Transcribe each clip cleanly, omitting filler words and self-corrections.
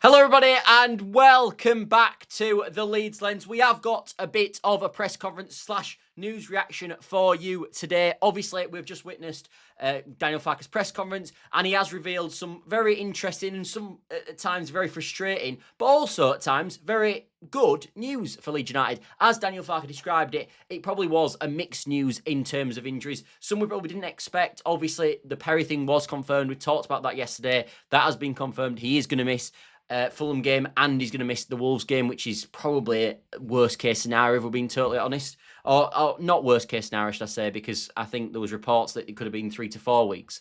Hello everybody and welcome back to the Leeds Lens. We have got a bit of a press conference slash news reaction for you today. Obviously, we've just witnessed Daniel Farke's press conference and he has revealed some very interesting and some at times very frustrating, but also at times very good news for Leeds United. As Daniel Farke described it, it probably was a mixed news in terms of injuries. Some we probably didn't expect. Obviously, the Perri thing was confirmed. We talked about that yesterday. That has been confirmed. He is going to miss Fulham game and he's going to miss the Wolves game, which is probably worst case scenario if we're being totally honest. Or not worst case scenario, should I say, because I think there was reports that it could have been 3 to 4 weeks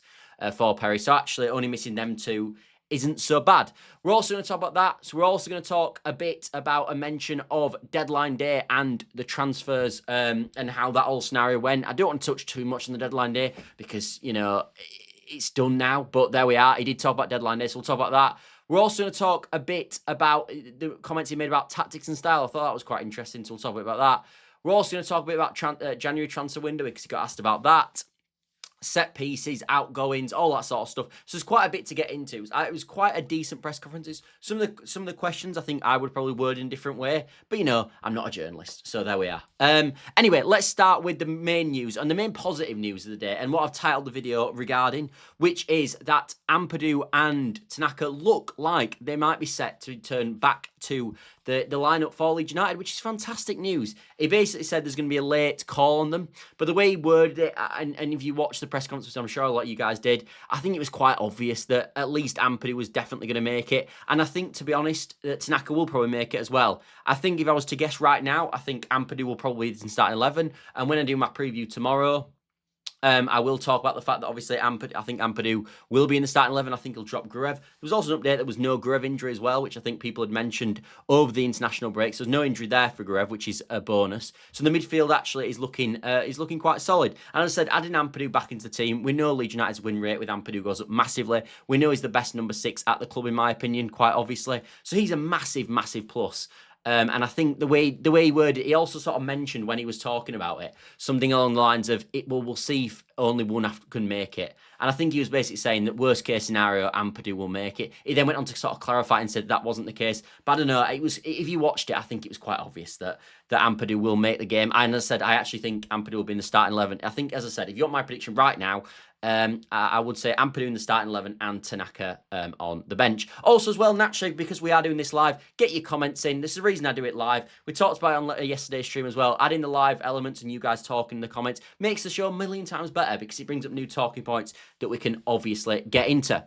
for Perri. So actually only missing them two isn't so bad. We're also going to talk about that. So we're also going to talk a bit about a mention of deadline day and the transfers and how that whole scenario went. I don't want to touch too much on the deadline day because, you know, it's done now, but there we are. He did talk about deadline day, so we'll talk about that. We're also going to talk a bit about the comments he made about tactics and style. I thought that was quite interesting, so we'll talk a bit about that. We're also going to talk a bit about January transfer window because he got asked about that. Set pieces, outgoings, all that sort of stuff. So there's quite a bit to get into. It was quite a decent press conference. Some of the questions I think I would probably word in a different way, but you know, I'm not a journalist, so there we are. Anyway, let's start with the main news and the main positive news of the day and what I've titled the video regarding, which is that Ampadu and Tanaka look like they might be set to return back to the lineup for Leeds United, which is fantastic news. He basically said there's going to be a late call on them, but the way he worded it, and if you watch the press conference, which I'm sure a lot of you guys did, I think it was quite obvious that at least Ampadu was definitely going to make it, and I think, to be honest, that Tanaka will probably make it as well. I think if I was to guess right now, I think Ampadu will probably be in starting 11, and when I do my preview tomorrow, I will talk about the fact that obviously I think Ampadu will be in the starting 11. I think he'll drop Gruev. There was also an update that was no Gruev injury as well, which I think people had mentioned over the international break. So there's no injury there for Gruev, which is a bonus. So the midfield actually is looking quite solid. And as I said, adding Ampadu back into the team, we know Leeds United's win rate with Ampadu goes up massively. We know he's the best number 6 at the club, in my opinion, quite obviously. So he's a massive, massive plus. And I think the way he worded it, he also sort of mentioned when he was talking about it, something along the lines of, we'll see if only one can make it. And I think he was basically saying that worst case scenario, Ampadu will make it. He then went on to sort of clarify and said that wasn't the case. But I don't know, if you watched it, I think it was quite obvious that Ampadu will make the game. And as I said, I actually think Ampadu will be in the starting 11. I think, as I said, if you want my prediction right now, I would say Ampadu in the starting 11 and Tanaka on the bench. Also as well, naturally, because we are doing this live, get your comments in. This is the reason I do it live. We talked about it on yesterday's stream as well. Adding the live elements and you guys talking in the comments makes the show a million times better because it brings up new talking points that we can obviously get into.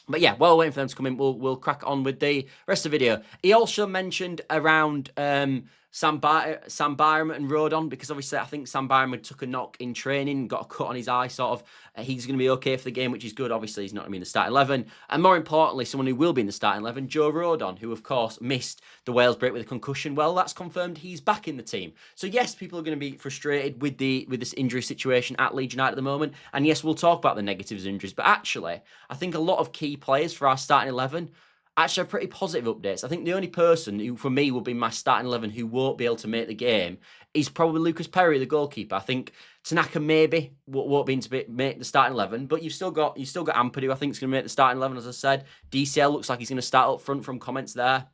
But yeah, while waiting for them to come in, we'll crack on with the rest of the video. He also mentioned around Byram and Rodon, because obviously I think Byram had took a knock in training, got a cut on his eye, sort of. He's going to be okay for the game, which is good. Obviously, he's not going to be in the starting 11. And more importantly, someone who will be in the starting 11, Joe Rodon, who, of course, missed the Wales break with a concussion. Well, that's confirmed. He's back in the team. So, yes, people are going to be frustrated with this injury situation at Leeds United at the moment. And, yes, we'll talk about the negatives and injuries. But, actually, I think a lot of key players for our starting 11 actually have pretty positive updates. I think the only person who, for me, will be my starting 11 who won't be able to make the game is probably Lucas Perri, the goalkeeper. I think Tanaka maybe won't be able to make the starting 11, but you've still got Ampadu. I think is going to make the starting 11, as I said. DCL looks like he's going to start up front from comments there.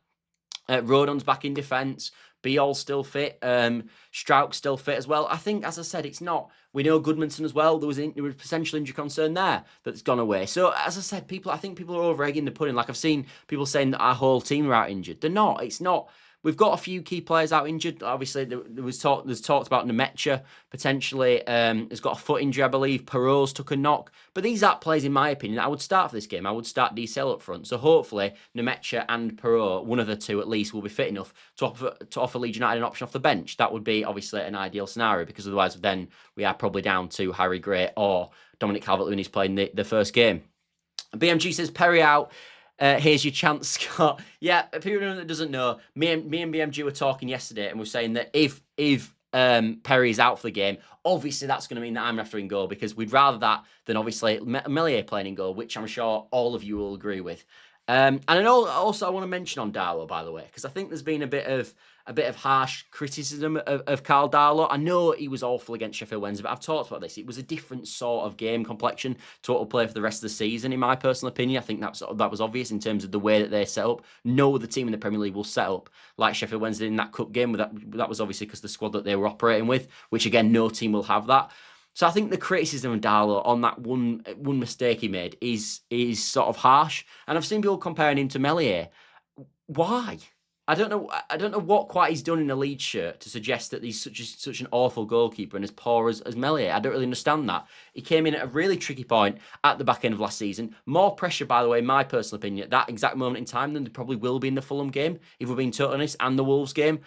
Rodon's back in defence. Byram's still fit. Struijk's still fit as well. I think, as I said, it's not. We know Goodmanson as well. There was potential injury concern there that's gone away. So, as I said, I think people are over-egging the pudding. Like, I've seen people saying that our whole team are out injured. They're not. It's not. We've got a few key players out injured. Obviously, there's talked about Nmecha potentially. Has got a foot injury, I believe. Piroe's took a knock. But these aren't players, in my opinion, I would start for this game. I would start DCL up front. So hopefully, Nmecha and Piroe, one of the two at least, will be fit enough to offer Leeds United an option off the bench. That would be, obviously, an ideal scenario, because otherwise then we are probably down to Harry Gray or Dominic Calvert-Lewin's playing the first game. BMG says, Perri out. Here's your chance, Scott. Yeah, people that doesn't know, me and BMG were talking yesterday and we're saying that if Perri is out for the game, obviously that's going to mean that I'm after in goal, because we'd rather that than obviously Meslier playing in goal, which I'm sure all of you will agree with. And I know also I want to mention on Darlow, by the way, because I think there's been a bit of harsh criticism of Carl Darlow. I know he was awful against Sheffield Wednesday, but I've talked about this. It was a different sort of game complexion to what will play for the rest of the season, in my personal opinion. I think that was obvious in terms of the way that they set up. No other team in the Premier League will set up like Sheffield Wednesday in that cup game. That was obviously because the squad that they were operating with, which again, no team will have that. So I think the criticism of Darlow on that one mistake he made is sort of harsh. And I've seen people comparing him to Meslier. Why? I don't know what quite he's done in a Leeds shirt to suggest that he's such an awful goalkeeper and as poor as Meslier. I don't really understand that. He came in at a really tricky point at the back end of last season. More pressure, by the way, in my personal opinion, at that exact moment in time than there probably will be in the Fulham game, if we're being totally honest, and the Wolves game.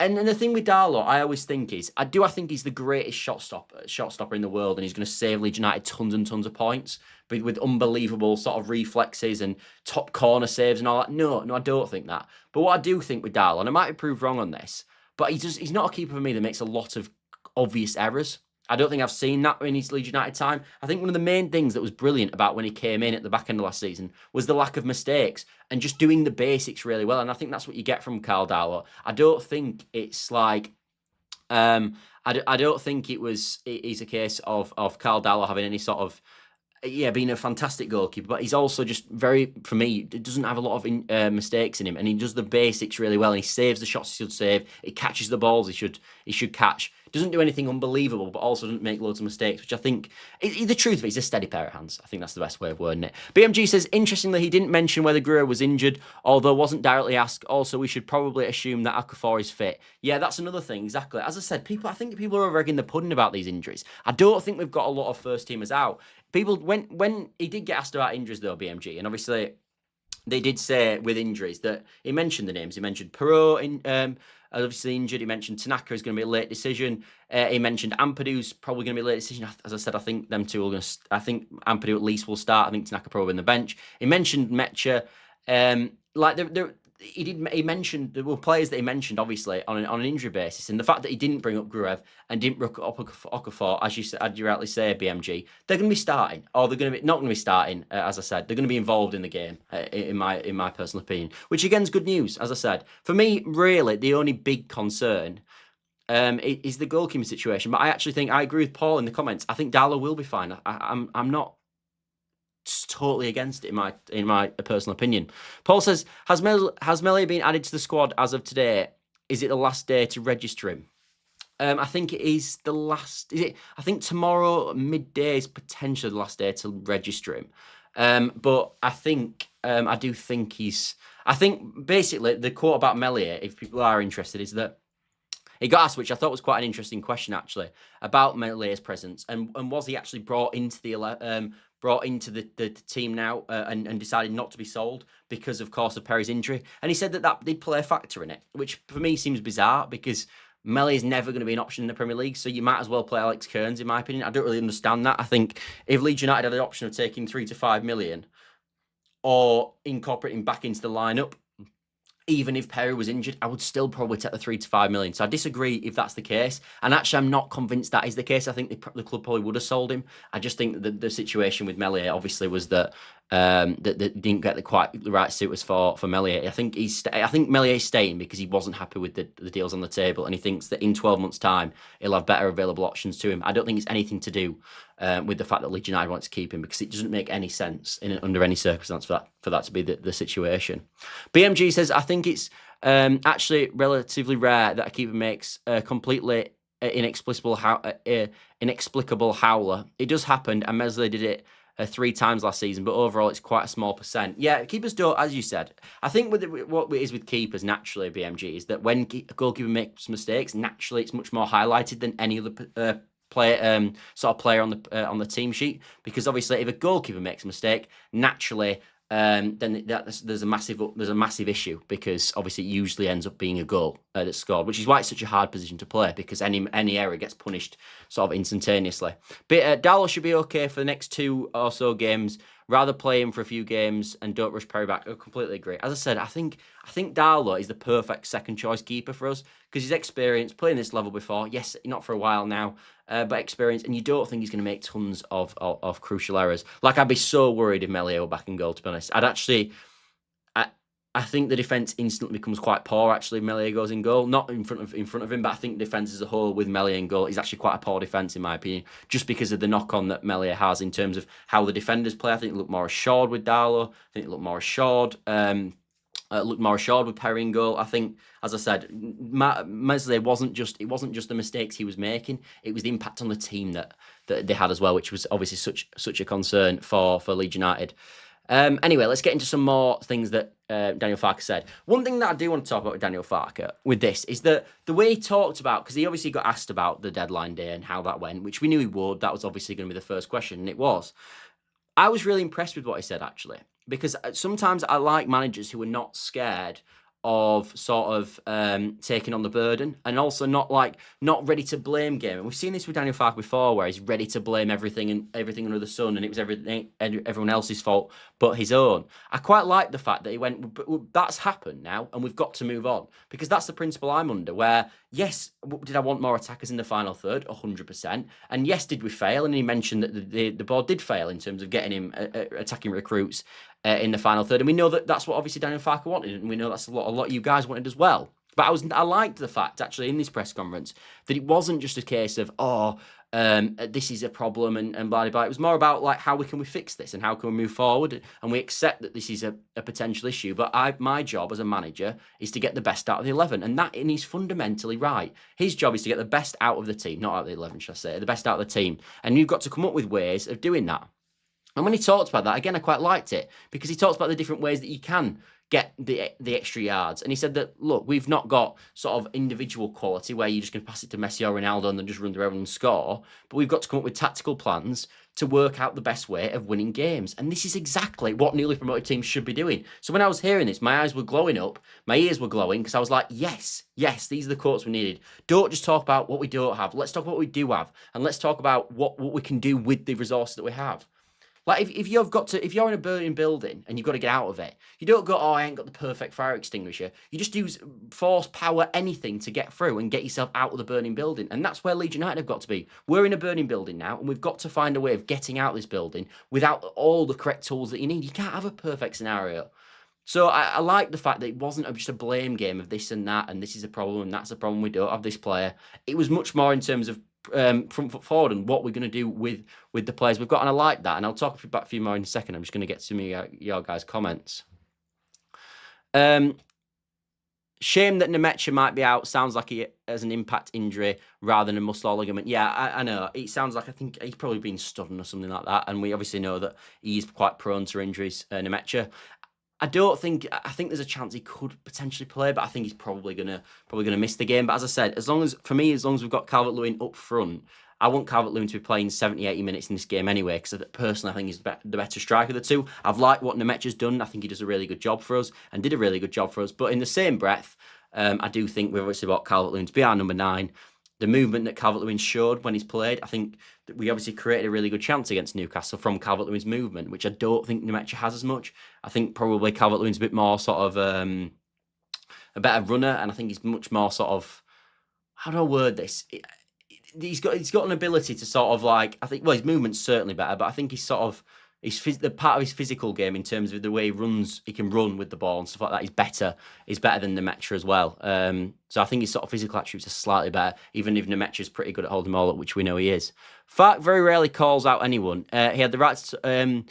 And the thing with Darlow, I always think is, I think he's the greatest shot stopper in the world, and he's going to save Leeds United tons and tons of points with unbelievable sort of reflexes and top corner saves and all that. No, I don't think that. But what I do think with Darlow, and I might be proved wrong on this, but he's not a keeper for me that makes a lot of obvious errors. I don't think I've seen that in his Leeds United time. I think one of the main things that was brilliant about when he came in at the back end of last season was the lack of mistakes and just doing the basics really well. And I think that's what you get from Carl Darlow. I don't think it's like, I don't think it's a case of Carl Darlow having any sort of, being a fantastic goalkeeper, but he's also just for me, doesn't have a lot of mistakes in him, and he does the basics really well, and he saves the shots he should save, he catches the balls he should catch, doesn't do anything unbelievable, but also doesn't make loads of mistakes, which I think, the truth of it, he's a steady pair of hands. I think that's the best way of wording it. BMG says, interestingly, he didn't mention whether Piroe was injured, although wasn't directly asked. Also, we should probably assume that Okafor is fit. Yeah, that's another thing, exactly. As I said, I think people are over-egging the pudding about these injuries. I don't think we've got a lot of first-teamers out. People, when he did get asked about injuries, though, BMG, and obviously they did say with injuries that he mentioned the names. He mentioned Piroe, obviously injured. He mentioned Tanaka is going to be a late decision. He mentioned Ampadu's probably going to be a late decision. As I said, I think them two are going to. I think Ampadu at least will start. I think Tanaka probably on the bench. He mentioned Nmecha. He mentioned there were players that he mentioned obviously on an injury basis, and the fact that he didn't bring up Gruev and didn't bring up Okafor, as you rightly say, BMG, they're going to be starting, or they're going to be not going to be starting. As I said, they're going to be involved in the game. In my personal opinion, which again is good news. As I said, for me, really the only big concern is the goalkeeping situation. But I actually think I agree with Paul in the comments. I think Darlow will be fine. I'm not totally against it in my personal opinion. Paul says, has Meslier been added to the squad as of today? Is it the last day to register him? I think it is the last. I think tomorrow midday is potentially the last day to register him. But I think I do think he's. I think basically the quote about Meslier, if people are interested, is that he got asked, which I thought was quite an interesting question actually, about Meslier's presence and was he actually brought into the team now and decided not to be sold because, of course, of Perri's injury. And he said that did play a factor in it, which for me seems bizarre because Meslier is never going to be an option in the Premier League, so you might as well play Alex Kearns, in my opinion. I don't really understand that. I think if Leeds United had the option of taking 3 to 5 million or incorporating back into the lineup, even if Perri was injured, I would still probably take the 3 to 5 million. So I disagree if that's the case. And actually, I'm not convinced that is the case. I think the club probably would have sold him. I just think that the situation with Meslier obviously was that that didn't get the right suitors for Meslier. I think Meslier is staying because he wasn't happy with the deals on the table, and he thinks that in 12 months' time he'll have better available options to him. I don't think it's anything to do with the fact that Leeds United wants to keep him, because it doesn't make any sense under any circumstance for that to be the situation. BMG says, I think it's actually relatively rare that a keeper makes a completely inexplicable howler. It does happen, and Meslier did it 3 times last season, but overall it's quite a small percent. Yeah, keepers don't, as you said. I think what it is with keepers naturally, BMG, is that when a goalkeeper makes mistakes, naturally it's much more highlighted than any other player on the team sheet, because obviously if a goalkeeper makes a mistake, naturally then there's a massive issue, because obviously it usually ends up being a goal that's scored, which is why it's such a hard position to play, because any error gets punished sort of instantaneously. But Darlow should be okay for the next 2 or so games. Rather play him for a few games and don't rush Perri back. I completely agree. As I said, I think Darlow is the perfect second choice keeper for us, because he's experienced playing this level before. Yes, not for a while now, but experience. And you don't think he's going to make tons of crucial errors. Like, I'd be so worried if Meslier were back in goal, to be honest. I think the defence instantly becomes quite poor. Actually, Meslier goes in goal, not in front of him, but I think defence as a whole with Meslier in goal is actually quite a poor defence in my opinion, just because of the knock-on that Meslier has in terms of how the defenders play. I think it looked more assured with Darlow. I think it looked more assured. Looked more assured with Perri in goal. I think, as I said, Meslier wasn't just the mistakes he was making; it was the impact on the team that they had as well, which was obviously such a concern for Leeds United. Anyway, let's get into some more things that Daniel Farke said. One thing that I do want to talk about with Daniel Farke with this is that the way he talked about, because he obviously got asked about the deadline day and how that went, which we knew he would. That was obviously going to be the first question, and it was. I was really impressed with what he said, actually, because sometimes I like managers who are not scared of sort of taking on the burden, and also not ready to blame game. And we've seen this with Daniel Farke before, where he's ready to blame everything under the sun, and it was everyone else's fault but his own. I quite like the fact that he went, that's happened now, and we've got to move on, because that's the principle I'm under. Where yes, did I want more attackers in the final third? 100%. And yes, did we fail? And he mentioned that the board did fail in terms of getting him attacking recruits in the final third, and we know that that's what obviously Daniel Farke wanted, and we know that's a lot of you guys wanted as well. But I liked the fact actually in this press conference that it wasn't just a case of this is a problem and blah blah blah. It was more about like how can we fix this and how can we move forward, and we accept that this is a potential issue. But my job as a manager is to get the best out of the 11, and he's fundamentally right. His job is to get the best out of the team, not out of the 11, should I say, the best out of the team, and you've got to come up with ways of doing that. And when he talked about that, again, I quite liked it, because he talks about the different ways that you can get the extra yards. And he said that, look, we've not got sort of individual quality where you're just going to pass it to Messi or Ronaldo and then just run through everyone and score. But we've got to come up with tactical plans to work out the best way of winning games. And this is exactly what newly promoted teams should be doing. So when I was hearing this, my eyes were glowing up, my ears were glowing, because I was like, yes, these are the quotes we needed. Don't just talk about what we don't have. Let's talk about what we do have. And let's talk about what we can do with the resources that we have. Like if you're in a burning building and you've got to get out of it, you don't go, I ain't got the perfect fire extinguisher. You just use force, power, anything to get through and get yourself out of the burning building. And that's where Leeds United have got to be. We're in a burning building now, and we've got to find a way of getting out of this building without all the correct tools that you need. You can't have a perfect scenario. So I like the fact that it wasn't just a blame game of this and that, and this is a problem and that's a problem, we don't have this player. It was much more in terms of front foot forward and what we're going to do with the players we've got, and I like that. And I'll talk about a few more in a second. I'm just going to get some of your guys' comments. Shame that Nmecha might be out. Sounds like he has an impact injury rather than a muscle or ligament. Yeah, I know. It sounds like, I think he's probably been stunned or something like that. And we obviously know that he's quite prone to injuries, Nmecha. I think there's a chance he could potentially play, but I think he's probably gonna miss the game. But as I said, as long as we've got Calvert-Lewin up front, I want Calvert-Lewin to be playing 70, 80 minutes in this game anyway, because personally I think he's the better striker of the two. I've liked what Nmecha's done. I think he does a really good job for us and did a really good job for us. But in the same breath, I do think we've obviously got Calvert-Lewin to be our number 9. The movement that Calvert-Lewin showed when he's played, I think that we obviously created a really good chance against Newcastle from Calvert-Lewin's movement, which I don't think Nmecha has as much. I think probably Calvert-Lewin's a bit more sort of a better runner, and I think he's much more sort of, how do I word this? He's got an ability to sort of like, I think, well, his movement's certainly better, but I think he's sort of, the part of his physical game in terms of the way he runs, he can run with the ball and stuff like that. He's better than Nmecha as well. So I think his sort of physical attributes are slightly better, even if Nmecha's pretty good at holding the ball up, which we know he is. Farke very rarely calls out anyone. He had the right to,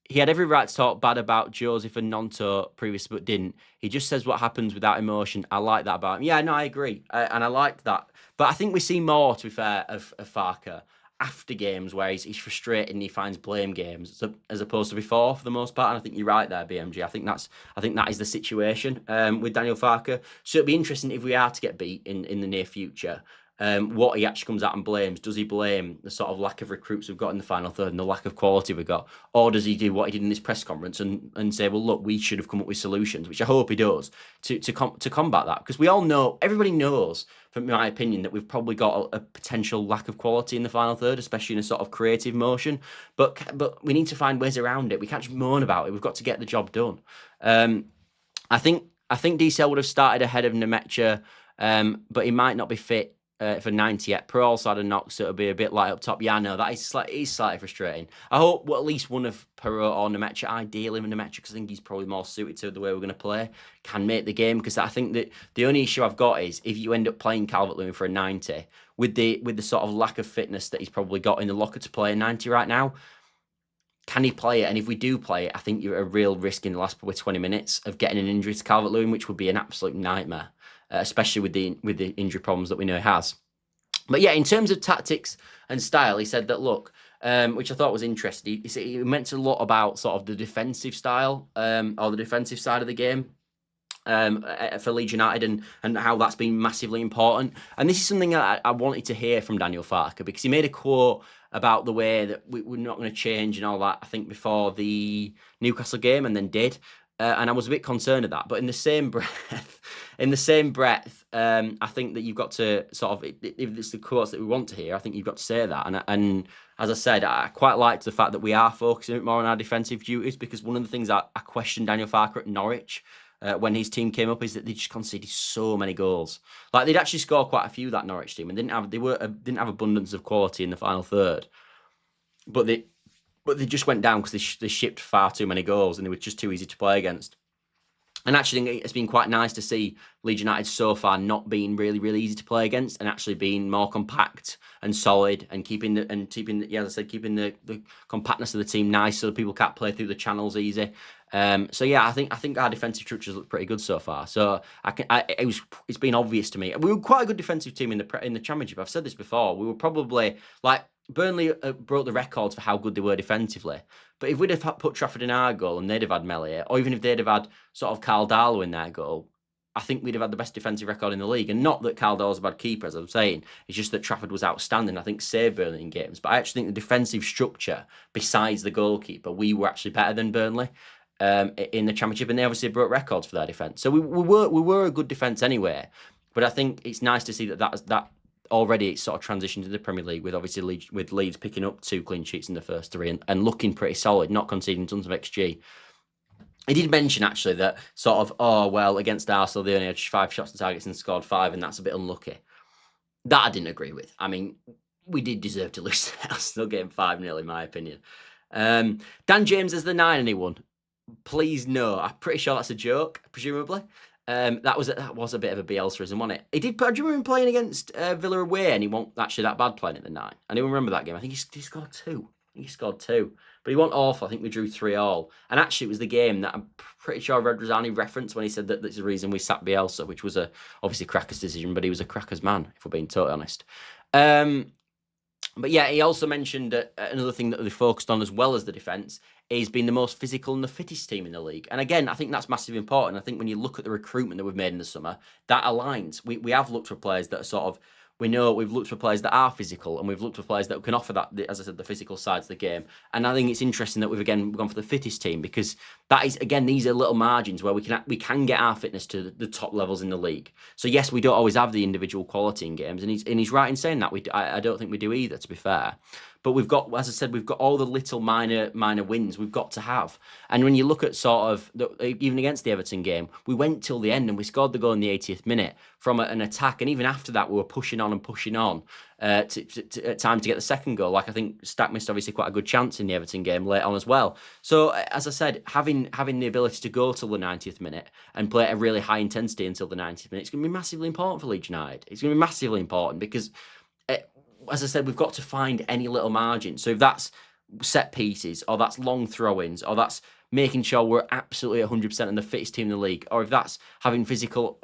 he had every right to talk bad about Joseph and Nonto previously, but didn't. He just says what happens without emotion. I like that about him. Yeah, no, I agree, and I liked that. But I think we see more, to be fair, of Farke after games where he's frustrated and he finds blame games as opposed to before, for the most part. And I think you're right there, BMG. I think that is the situation with Daniel Farke. So it'd be interesting if we are to get beat in the near future. What he actually comes out and blames. Does he blame the sort of lack of recruits we've got in the final third and the lack of quality we've got? Or does he do what he did in this press conference and say, well, look, we should have come up with solutions, which I hope he does, to combat that? Because we all know, everybody knows, from my opinion, that we've probably got a potential lack of quality in the final third, especially in a sort of creative motion. But we need to find ways around it. We can't just moan about it. We've got to get the job done. I think DCL would have started ahead of Nmecha, but he might not be fit for 90 yet. Perri also had a knock, so it'll be a bit light up top. Yeah, I know, that is slightly frustrating. I hope at least one of Piroe or Nmecha, ideally Nmecha, because I think he's probably more suited to the way we're going to play, can make the game, because I think that the only issue I've got is if you end up playing Calvert-Lewin for a 90, with the sort of lack of fitness that he's probably got in the locker to play a 90 right now, can he play it? And if we do play it, I think you're at a real risk in the last probably 20 minutes of getting an injury to Calvert-Lewin, which would be an absolute nightmare, especially with the injury problems that we know he has. But yeah, in terms of tactics and style, he said that, look, which I thought was interesting. He mentioned a lot about sort of the defensive style or the defensive side of the game for Leeds United and how that's been massively important. And this is something I wanted to hear from Daniel Farke, because he made a quote about the way that we're not going to change and all that, I think, before the Newcastle game, and then did. And I was a bit concerned at that. But in the same breath, I think that you've got to sort of, if it's the quotes that we want to hear, I think you've got to say that. And as I said, I quite liked the fact that we are focusing more on our defensive duties, because one of the things I questioned Daniel Farke at Norwich when his team came up is that they just conceded so many goals. Like, they'd actually scored quite a few, that Norwich team, and didn't have abundance of quality in the final third. But they just went down because they shipped far too many goals and they were just too easy to play against. And actually, it's been quite nice to see Leeds United so far not being really, really easy to play against, and actually being more compact and solid, and keeping the compactness of the team nice, so that people can't play through the channels easy. So yeah, I think our defensive structures look pretty good so far. So it's been obvious to me. We were quite a good defensive team in the Championship. I've said this before. We were probably, like, Burnley broke the records for how good they were defensively. But if we'd have put Trafford in our goal and they'd have had Melia, or even if they'd have had sort of Carl Darlow in their goal, I think we'd have had the best defensive record in the league. And not that Carl Darlow's a bad keeper, as I'm saying. It's just that Trafford was outstanding. I think saved Burnley in games. But I actually think the defensive structure, besides the goalkeeper, we were actually better than Burnley in the Championship. And they obviously broke records for their defence. So we were a good defence anyway. But I think it's nice to see that already it's sort of transitioned to the Premier League, with obviously Leeds picking up 2 clean sheets in the first 3 and looking pretty solid, not conceding tons of XG. He did mention actually that sort of, oh, well, against Arsenal they only had 5 shots on targets and scored 5, and that's a bit unlucky. That I didn't agree with. I mean, we did deserve to lose the Arsenal game 5-0 in my opinion. Dan James as the 9 and he won. Please no, I'm pretty sure that's a joke, presumably. That was a bit of a Bielsa-ism, wasn't it? Do you remember him playing against Villa away, and he wasn't actually that bad playing at the 9? I do remember that game. I think he scored 2. He scored 2. But he wasn't awful. I think we drew 3-3. And actually, it was the game that I'm pretty sure Rosani referenced when he said that that's the reason we sacked Bielsa, which was obviously Cracker's decision, but he was a Cracker's man, if we're being totally honest. But yeah, he also mentioned another thing that they focused on as well as the defence is being the most physical and the fittest team in the league. And again, I think that's massively important. I think when you look at the recruitment that we've made in the summer, that aligns. We have looked for players that are sort of, we know we've looked for players that are physical, and we've looked for players that can offer that, as I said, the physical sides of the game. And I think it's interesting that we've gone for the fittest team, because that is, again, these are little margins where we can get our fitness to the top levels in the league. So yes, we don't always have the individual quality in games, and he's right in saying that. I don't think we do either, to be fair. But we've got, as I said, we've got all the little minor wins we've got to have. And when you look at sort of, even against the Everton game, we went till the end and we scored the goal in the 80th minute from an attack. And even after that, we were pushing on at time to get the second goal. Like, I think Stack missed obviously quite a good chance in the Everton game late on as well. So as I said, having the ability to go till the 90th minute and play at a really high intensity until the 90th minute, it's going to be massively important for Leeds United. It's going to be massively important because, as I said, we've got to find any little margin. So if that's set pieces, or that's long throw-ins, or that's making sure we're absolutely 100% in the fittest team in the league, or if that's having physical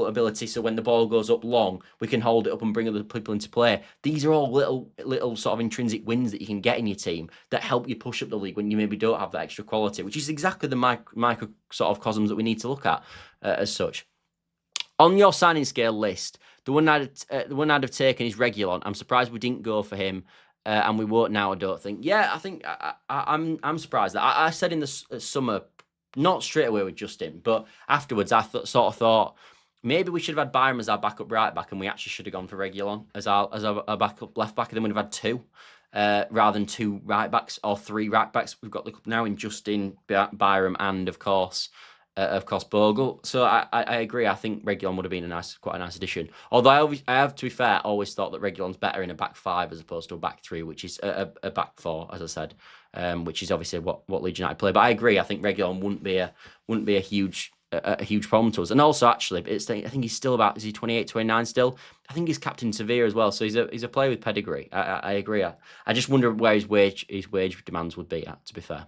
ability, so when the ball goes up long, we can hold it up and bring other people into play. These are all little sort of intrinsic wins that you can get in your team that help you push up the league when you maybe don't have that extra quality, which is exactly the micro sort of cosms that we need to look at as such. On your signing scale list, the one I'd have taken is Reguilon. I'm surprised we didn't go for him, and we won't now, I don't think. Yeah, I think I'm surprised. I said in the summer, not straight away with Justin, but afterwards I sort of thought maybe we should have had Byram as our backup right back, and we actually should have gone for Reguilon as our backup left back, and then we'd have had 2 rather than 2 right backs or 3 right backs. We've got the club now in Justin, Byram, and of course of course, Bogle. So I agree. I think Reguilon would have been quite a nice addition. Although I have, to be fair, always thought that Reguilon's better in a back five as opposed to a back three, which is a back four, as I said, which is obviously what Leeds United play. But I agree. I think Reguilon wouldn't be a huge problem to us. And also, actually, I think he's still about, is he 28, 29 still? I think he's captain Sevilla as well. So he's a player with pedigree. I agree. I just wonder where his wage demands would be at, to be fair.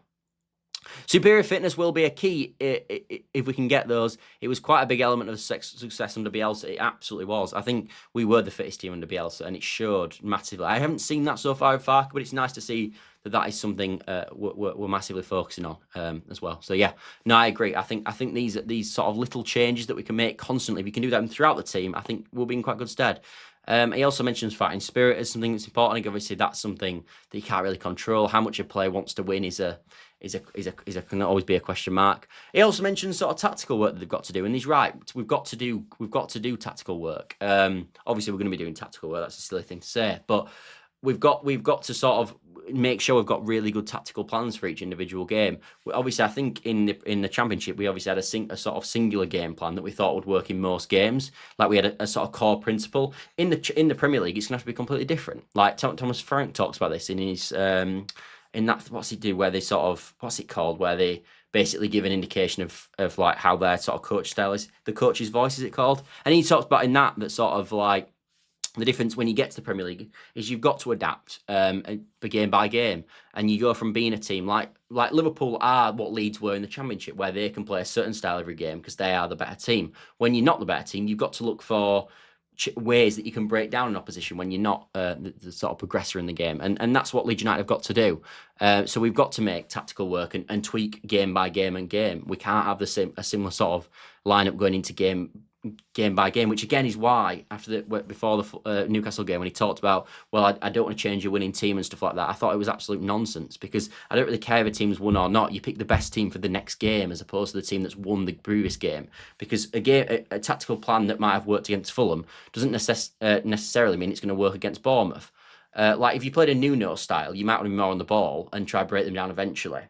Superior fitness will be a key if we can get those. It was quite a big element of success under Bielsa. It absolutely was. I think we were the fittest team under Bielsa, and it showed massively. I haven't seen that so far with Farke, but it's nice to see that is something we're massively focusing on as well. So yeah, no, I agree. I think these sort of little changes that we can make constantly, if we can do them throughout the team, I think we'll be in quite good stead. He also mentions fighting spirit as something that's important. I think obviously that's something that you can't really control. How much a player wants to win can always be a question mark. He also mentions sort of tactical work that they've got to do, and he's right. We've got to do tactical work. Obviously, we're going to be doing tactical work. That's a silly thing to say, but we've got to sort of make sure we've got really good tactical plans for each individual game. Obviously, I think in the Championship, we obviously had a sort of singular game plan that we thought would work in most games. Like we had a sort of core principle. In the Premier League, it's going to have to be completely different. Like Thomas Frank talks about this in his in that, what's he do, where they sort of, what's it called, where they basically give an indication of like how their sort of coach style is, the coach's voice, is it called? And he talks about in that sort of like, the difference when you get to the Premier League is you've got to adapt game by game, and you go from being a team like Liverpool are what Leeds were in the Championship, where they can play a certain style every game because they are the better team. When you're not the better team, you've got to look for ways that you can break down an opposition when you're not the sort of progressor in the game, and that's what Leeds United have got to do. So we've got to make tactical work and tweak game by game and game. We can't have a similar sort of lineup going into game by game, which again is why before the Newcastle game, when he talked about, well, I don't want to change your winning team and stuff like that, I thought it was absolute nonsense, because I don't really care if a team's won or not. You pick the best team for the next game as opposed to the team that's won the previous game, because again, a tactical plan that might have worked against Fulham doesn't necessarily mean it's going to work against Bournemouth. Like if you played a Nuno style, you might want to be more on the ball and try to break them down eventually.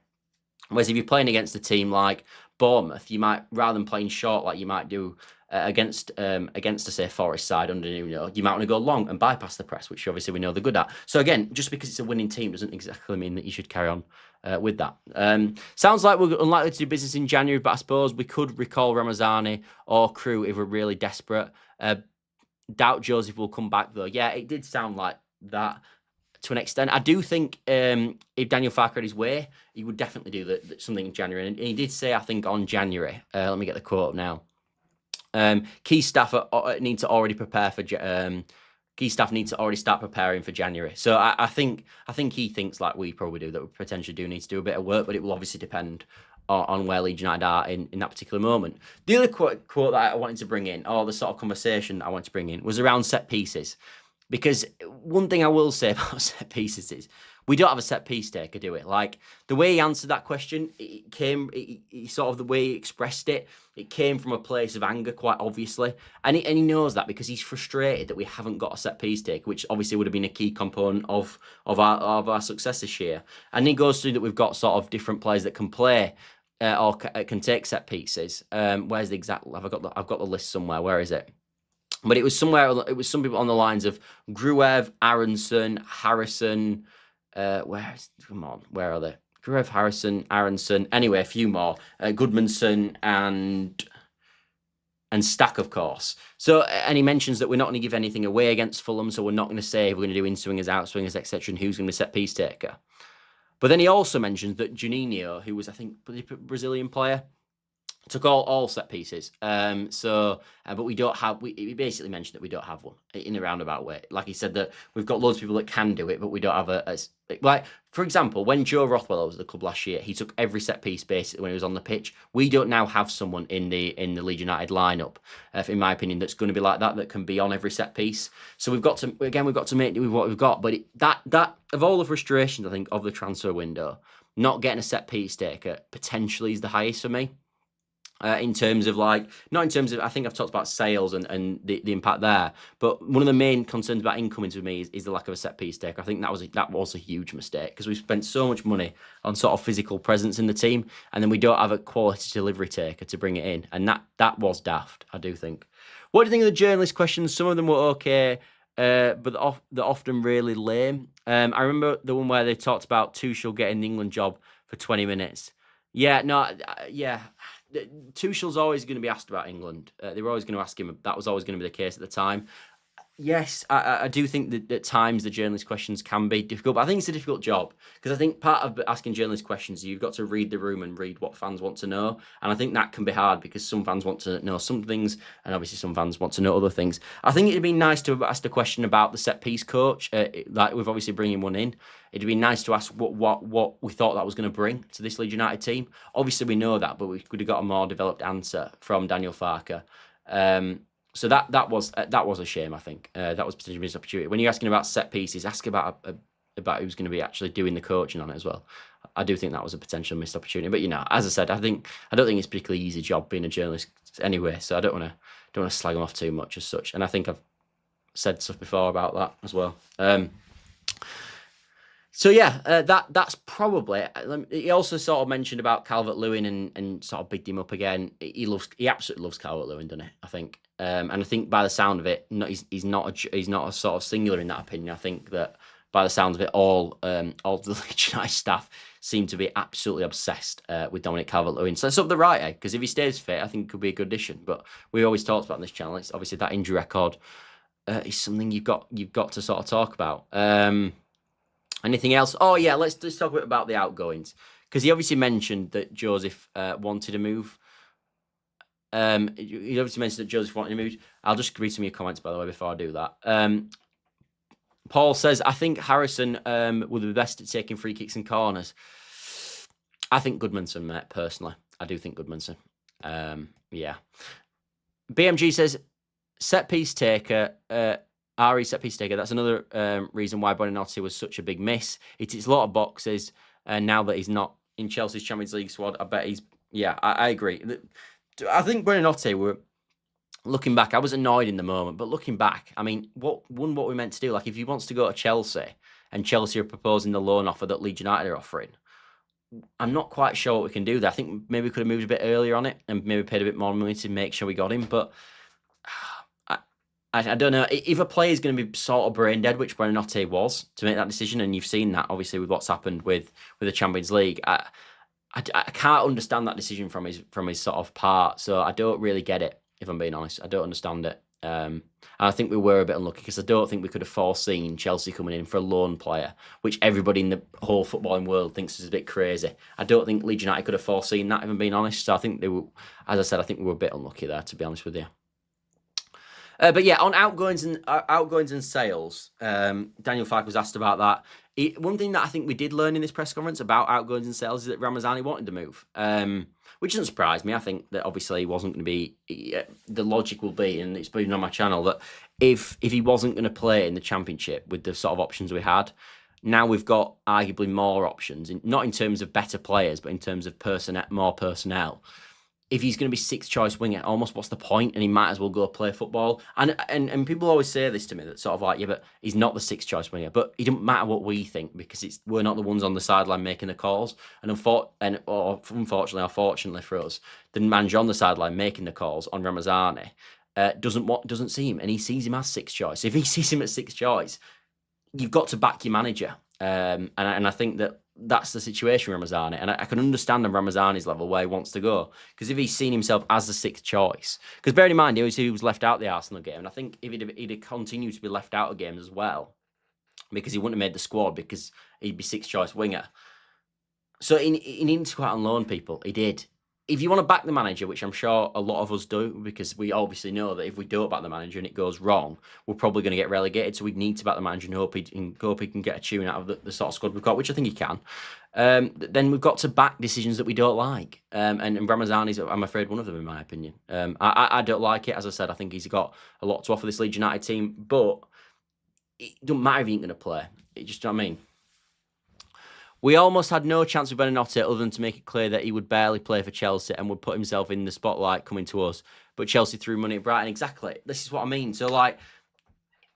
Whereas if you're playing against a team like Bournemouth, you might, rather than playing short like you might do against say Forest side under Nuno, you might want to go long and bypass the press, which obviously we know they're good at. So again, just because it's a winning team doesn't exactly mean that you should carry on with that. Sounds like we're unlikely to do business in January, but I suppose we could recall Ramazani or Crew if we're really desperate. Doubt Joseph will come back though. Yeah, it did sound like that to an extent. I do think if Daniel Farke had his way, he would definitely do something in January. And he did say, I think, on January, let me get the quote up now. Key staff need to already prepare for. Key staff need to already start preparing for January. So I think he thinks, like we probably do, that we potentially do need to do a bit of work, but it will obviously depend on where Leeds United are in that particular moment. The other quote that I wanted to bring in, or the sort of conversation I wanted to bring in, was around set pieces. Because one thing I will say about set pieces is we don't have a set piece taker, do we? Like the way he answered that question, he sort of the way he expressed it, it came from a place of anger, quite obviously, and he knows that because he's frustrated that we haven't got a set piece taker, which obviously would have been a key component of our success this year. And he goes through that we've got sort of different players that can play or can take set pieces. Where's the exact? I've got the list somewhere. Where is it? But it was somewhere. It was some people on the lines of Gruev, Aronson, Harrison. Come on, where are they? Gruev, Harrison, Aronson. Anyway, a few more. Goodmanson and Stack, of course. So, and he mentions that we're not going to give anything away against Fulham, so we're not going to say if we're going to do in-swingers, out-swingers, etc., and who's going to be set piece taker. But then he also mentions that Juninho, who was, I think, a Brazilian player, took all set pieces. But we don't have. He basically mentioned that we don't have one in a roundabout way. Like he said that we've got loads of people that can do it, but we don't have like, for example, when Joe Rothwell was at the club last year, he took every set piece basically when he was on the pitch. We don't now have someone in the Leeds United lineup, in my opinion, that's going to be like that can be on every set piece. So we've got to make do with what we've got. But that of all the frustrations, I think, of the transfer window, not getting a set piece taker potentially is the highest for me. In terms of not in terms of, I think I've talked about sales and the impact there, but one of the main concerns about incomings with me is the lack of a set piece taker. I think that was a huge mistake because we've spent so much money on sort of physical presence in the team, and then we don't have a quality delivery taker to bring it in, and that was daft, I do think. What do you think of the journalist questions? Some of them were okay, but they're often really lame. I remember the one where they talked about Tuchel getting the England job for 20 minutes. Yeah, no, yeah. Tuchel's always going to be asked about England. They were always going to ask him. That was always going to be the case at the time. Yes, I do think that at times the journalist questions can be difficult, but I think it's a difficult job because I think part of asking journalist questions, you've got to read the room and read what fans want to know. And I think that can be hard because some fans want to know some things and obviously some fans want to know other things. I think it'd be nice to have asked a question about the set piece coach. Like we've obviously bringing one in. It'd be nice to ask what we thought that was going to bring to this Leeds United team. Obviously we know that, but we could have got a more developed answer from Daniel Farke. So that was a shame, I think. That was potentially a missed opportunity. When you're asking about set pieces, ask about who's going to be actually doing the coaching on it as well. I do think that was a potential missed opportunity. But as I said, I don't think it's a particularly easy job being a journalist anyway. So I don't want to slag them off too much as such. And I think I've said stuff before about that as well. That's probably. He also sort of mentioned about Calvert-Lewin and sort of bigged him up again. He absolutely loves Calvert-Lewin, doesn't he? I think. And I think by the sound of it, he's not a sort of singular in that opinion. I think that by the sound of it, all the Leeds United staff seem to be absolutely obsessed with Dominic Calvert-Lewin. So it's up the right, because if he stays fit, I think it could be a good addition. But we always talked about on this channel. It's obviously that injury record is something you've got to sort of talk about. Anything else? Oh yeah, let's talk a bit about the outgoings, because he obviously mentioned that Joseph wanted to move. He obviously mentioned that Joseph wanted to move. I'll just read some of your comments, by the way, before I do that. Paul says, I think Harrison will be best at taking free kicks and corners. I think Goodmanson, mate, personally. I do think Goodmanson. Yeah. BMG says, set piece taker, RE set piece taker. That's another reason why Buonanotte was such a big miss. It is a lot of boxes, and now that he's not in Chelsea's Champions League squad, I bet he's... Yeah, I agree. I think Buonanotte were... Looking back, I was annoyed in the moment, but looking back, I mean, what we meant to do? Like, if he wants to go to Chelsea, and Chelsea are proposing the loan offer that Leeds United are offering, I'm not quite sure what we can do there. I think maybe we could have moved a bit earlier on it, and maybe paid a bit more money to make sure we got him, but... I don't know if a player is going to be sort of brain dead, which Buonanotte was, to make that decision, and you've seen that obviously with what's happened with the Champions League. I can't understand that decision from his sort of part, so I don't really get it. If I'm being honest, I don't understand it. And I think we were a bit unlucky because I don't think we could have foreseen Chelsea coming in for a loan player, which everybody in the whole footballing world thinks is a bit crazy. I don't think Leeds United could have foreseen that, if I'm being honest. So I think they were, as I said, I think we were a bit unlucky there, to be honest with you. But yeah, on outgoings and sales, Daniel Farke was asked about that. One thing that I think we did learn in this press conference about outgoings and sales is that Ramazani wanted to move, which doesn't surprise me. I think that obviously he wasn't going to be... the logic will be, and it's been on my channel, that if he wasn't going to play in the Championship with the sort of options we had, now we've got arguably more options, not in terms of better players, but in terms of more personnel. If he's going to be sixth choice winger, almost what's the point? And he might as well go play football. And people always say this to me, that sort of like, yeah, but he's not the sixth choice winger. But it doesn't matter what we think, because we're not the ones on the sideline making the calls. And unfortunately or fortunately for us, the manager on the sideline making the calls on Ramazani doesn't see him, and he sees him as sixth choice. If he sees him as sixth choice, you've got to back your manager. And I think that's the situation with Ramazani, and I can understand on Ramazani's level where he wants to go, because if he's seen himself as the sixth choice, because bearing in mind he was left out of the Arsenal game, and I think if he'd continued to be left out of games as well, because he wouldn't have made the squad, because he'd be sixth choice winger. So he needed to go out on loan, people. He did. If you want to back the manager, which I'm sure a lot of us do, because we obviously know that if we don't back the manager and it goes wrong, we're probably going to get relegated. So we need to back the manager and hope he can get a tune out of the sort of squad we've got, which I think he can. Then we've got to back decisions that we don't like. And Ramazani's, I'm afraid, one of them, in my opinion. I don't like it. As I said, I think he's got a lot to offer this Leeds United team, but it doesn't matter if he ain't going to play. It just, you know what I mean? We almost had no chance with Buonanotte other than to make it clear that he would barely play for Chelsea and would put himself in the spotlight coming to us. But Chelsea threw money at Brighton. Exactly. This is what I mean. So, like,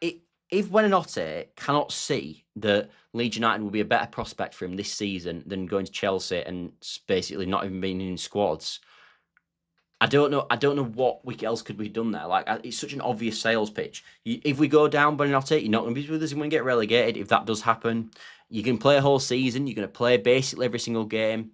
if Buonanotte cannot see that Leeds United will be a better prospect for him this season than going to Chelsea and basically not even being in squads, I don't know what else could be done there. Like, it's such an obvious sales pitch. If we go down Buonanotte, you're not going to be with us. You're going to get relegated. If that does happen, you can play a whole season. You're going to play basically every single game.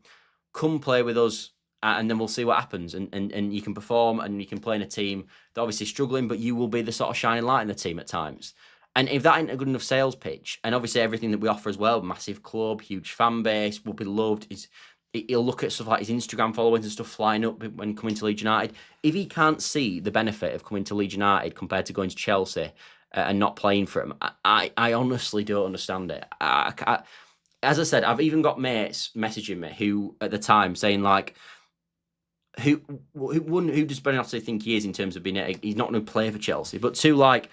Come play with us, and then we'll see what happens. And you can perform, and you can play in a team that obviously struggling, but you will be the sort of shining light in the team at times. And if that ain't a good enough sales pitch, and obviously everything that we offer as well, massive club, huge fan base, will be loved. He'll look at stuff like his Instagram followings and stuff flying up when coming to Leeds United. If he can't see the benefit of coming to Leeds United compared to going to Chelsea and not playing for him, I honestly don't understand it. As I said, I've even got mates messaging me who, at the time, saying like, who does Buonanotte think he is in terms of being he's not going to play for Chelsea, but two, like,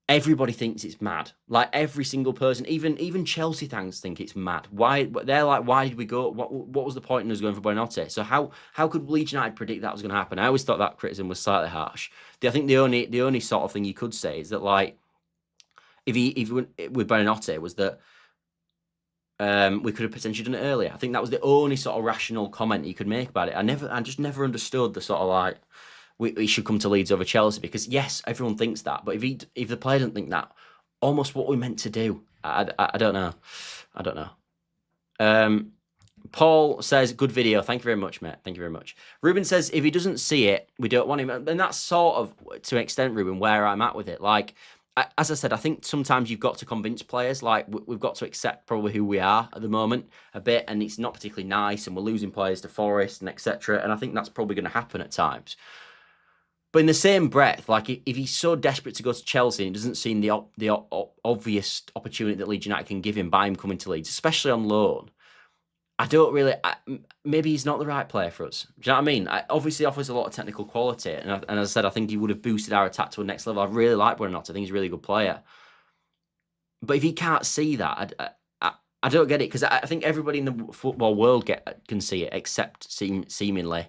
everybody thinks it's mad. Like, every single person, even Chelsea fans think it's mad. Why? They're like, why did we go? What was the point in us going for Buonanotte? So how could Leeds United predict that was going to happen? I always thought that criticism was slightly harsh. I think the only sort of thing you could say is that, like, if he went with Buonanotte was that we could have potentially done it earlier. I think that was the only sort of rational comment you could make about it. I just never understood the sort of, like, we should come to Leeds over Chelsea, because yes, everyone thinks that, but if the player doesn't think that, almost what we're meant to do. I don't know. Paul says, good video. Thank you very much, mate. Thank you very much. Ruben says, if he doesn't see it, we don't want him. And that's sort of, to an extent, Ruben, where I'm at with it. Like, as I said, I think sometimes you've got to convince players. Like, we've got to accept probably who we are at the moment a bit, and it's not particularly nice, and we're losing players to Forest and etc. And I think that's probably going to happen at times. But in the same breath, like, if he's so desperate to go to Chelsea and he doesn't see the obvious opportunity that Leeds United can give him by him coming to Leeds, especially on loan, I don't really... maybe he's not the right player for us. Do you know what I mean? Obviously offers a lot of technical quality. And as I said, I think he would have boosted our attack to a next level. I really like Buonanotte. I think he's a really good player. But if he can't see that, I don't get it. Because I think everybody in the football world can see it, except seemingly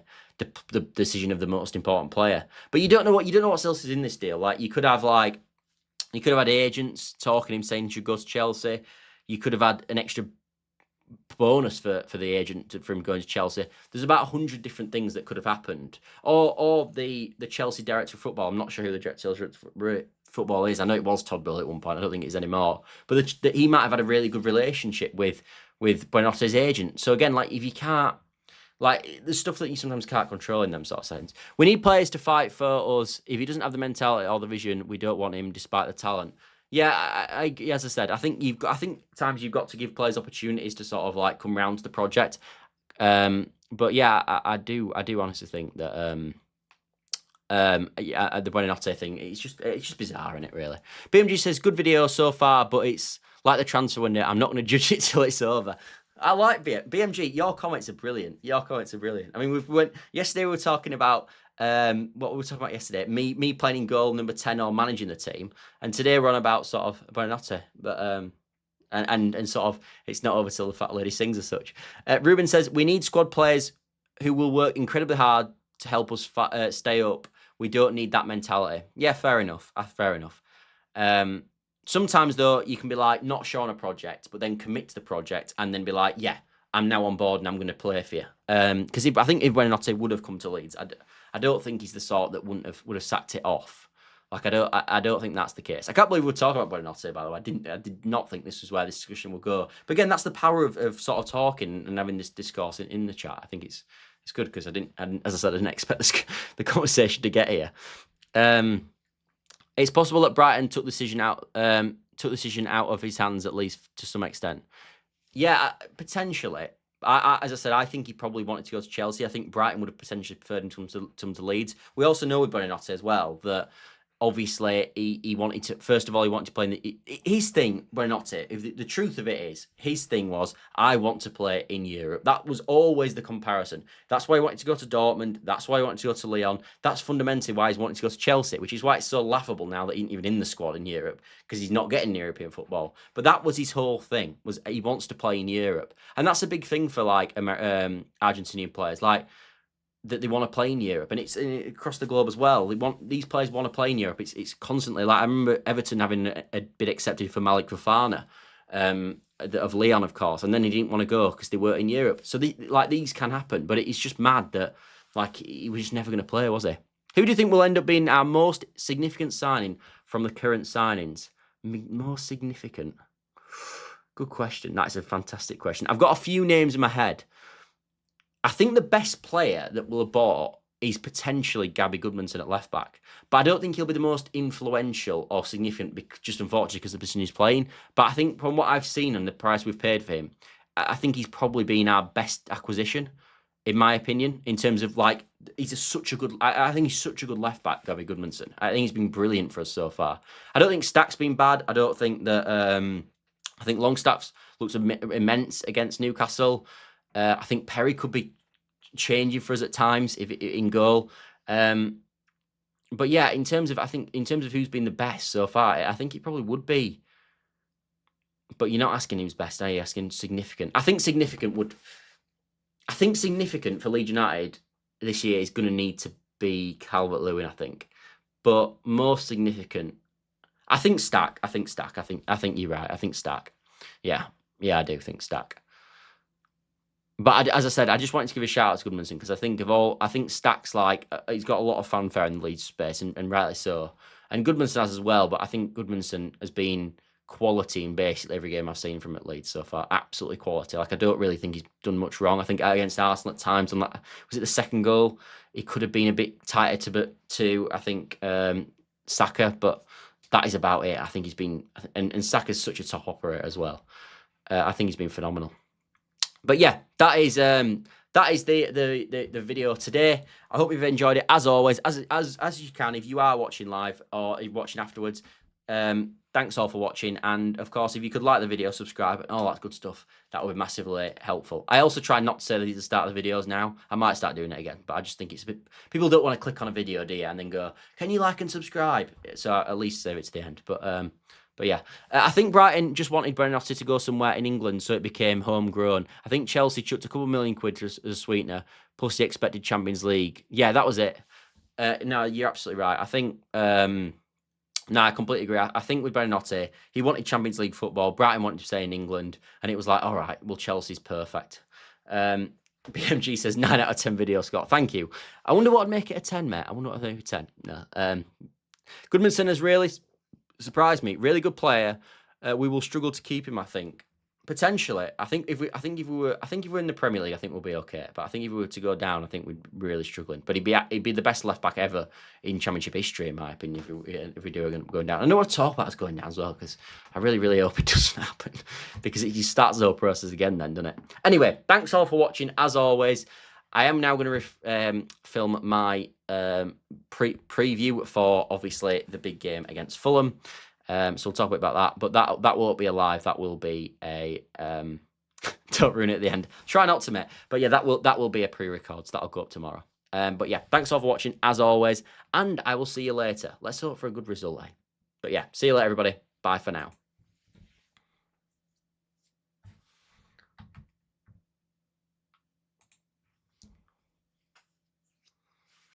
the decision of the most important player. But you don't know what else is in this deal. Like, you could have had agents talking him saying he should go to Chelsea. You could have had an extra bonus for the agent for him going to Chelsea. There's about 100 different things that could have happened. Or the Chelsea director of football. I'm not sure who the director of football is. I know it was Todd Bill at one point. I don't think it is anymore. But he might have had a really good relationship with Buonanotte's agent. So again, like, if you can't, like, there's stuff that you sometimes can't control in them sort of sense. We need players to fight for us. If he doesn't have the mentality or the vision, we don't want him despite the talent. Yeah, as I said, I think times you've got to give players opportunities to sort of, like, come round to the project. But yeah, I do honestly think that the Buonanotte thing, it's just bizarre, isn't it, really? BMG says, good video so far, but it's like the transfer window. I'm not going to judge it till it's over. I like BMG. Your comments are brilliant. I mean, yesterday we were talking about what we were talking about yesterday. Me playing in goal, number 10, or managing the team, and today we're on about sort of Buonanotte, but and sort of it's not over till the fat lady sings as such. Ruben says, we need squad players who will work incredibly hard to help us stay up. We don't need that mentality. Yeah, fair enough. Fair enough. Sometimes, though, you can be like, not sure on a project, but then commit to the project and then be like, yeah, I'm now on board and I'm going to play for you. Because I think if Buonanotte would have come to Leeds, I don't think he's the sort that would have sacked it off. Like, I don't think that's the case. I can't believe we're talking about Buonanotte, by the way. I did not think this was where this discussion would go. But again, that's the power of sort of talking and having this discourse in the chat. I think it's good because as I said, I didn't expect the conversation to get here. It's possible that Brighton took the decision out of his hands, at least to some extent. Yeah, potentially. As I said, I think he probably wanted to go to Chelsea. I think Brighton would have potentially preferred him to come to Leeds. We also know with Buonanotte as well that obviously, he wanted to, first of all, he wanted to play in his thing, well, not it. If the truth of it is, his thing was, I want to play in Europe. That was always the comparison. That's why he wanted to go to Dortmund. That's why he wanted to go to Lyon. That's fundamentally why he's wanting to go to Chelsea, which is why it's so laughable now that he's even in the squad in Europe, because he's not getting European football. But that was his whole thing, was he wants to play in Europe. And that's a big thing for, like, Argentinian players. Like, that they want to play in Europe, and it's across the globe as well. These players want to play in Europe. It's constantly, like, I remember Everton having a bid accepted for Malik Fofana, of Lyon, of course, and then he didn't want to go because they were in Europe. So these can happen, but it's just mad that, like, he was just never going to play, was he? Who do you think will end up being our most significant signing from the current signings? Most significant? Good question. That is a fantastic question. I've got a few names in my head. I think the best player that we'll have bought is potentially Gabby Goodmanson at left back. But I don't think he'll be the most influential or significant, just unfortunately because of the position he's playing. But I think from what I've seen and the price we've paid for him, I think he's probably been our best acquisition, in my opinion, in terms of, like, I think he's such a good left back, Gabby Goodmanson. I think he's been brilliant for us so far. I don't think Stack's been bad. I don't think that, I think Longstaff's looks immense against Newcastle. I think Perri could be changing for us at times if in goal. But yeah, in terms of who's been the best so far, I think it probably would be. But you're not asking who's best, are you? Asking significant. I think significant for Leeds United this year is going to need to be Calvert-Lewin, I think. But most significant, I think Stack. I think you're right. I think Stack. Yeah, I do think Stack. But as I said, I just wanted to give a shout out to Goodmanson because I think Stack's, like, he's got a lot of fanfare in the Leeds space, and rightly so. And Goodmanson has as well, but I think Goodmanson has been quality in basically every game I've seen from at Leeds so far. Absolutely quality. Like, I don't really think he's done much wrong. I think against Arsenal at times, on that, was it the second goal? He could have been a bit tighter to I think, Saka, but that is about it. I think he's been, and Saka's such a top operator as well. I think he's been phenomenal. But yeah, that is the video today. I hope you've enjoyed it, as always, as you can, if you are watching live or you're watching afterwards. Thanks all for watching, and of course, if you could like the video, subscribe, and all that good stuff, that would be massively helpful. I also try not to say that at the start of the videos now. I might start doing it again, but I just think it's a bit, people don't want to click on a video, do you, and then go, can you like and subscribe? So at least save it to the end. But yeah, I think Brighton just wanted Brennotti to go somewhere in England, so it became homegrown. I think Chelsea chucked a couple million quid as a sweetener, plus the expected Champions League. Yeah, that was it. No, you're absolutely right. I think, no, I completely agree. I think with Brennotti, he wanted Champions League football. Brighton wanted to stay in England, and it was like, all right, well, Chelsea's perfect. BMG says 9 out of 10 video, Scott. Thank you. I wonder what would make it a 10, mate. I wonder what I'd make it a 10. No. Goodmanson has really surprised me. Really good player. We will struggle to keep him, I think. Potentially. I think if we were in the Premier League, I think we'll be okay. But I think if we were to go down, I think we'd be really struggling. But he'd be the best left back ever in Championship history, in my opinion, if we do going down. I don't want to talk about us going down as well, because I really, really hope it doesn't happen. Because it just starts the whole process again then, doesn't it? Anyway, thanks all for watching, as always. I am now going to film my preview for, obviously, the big game against Fulham. So we'll talk a bit about that. But that won't be a live. That will be a... don't ruin it at the end. Try not to, mate. But yeah, that will be a pre-record. So that'll go up tomorrow. But yeah, thanks all for watching, as always. And I will see you later. Let's hope for a good result, eh? But yeah, see you later, everybody. Bye for now.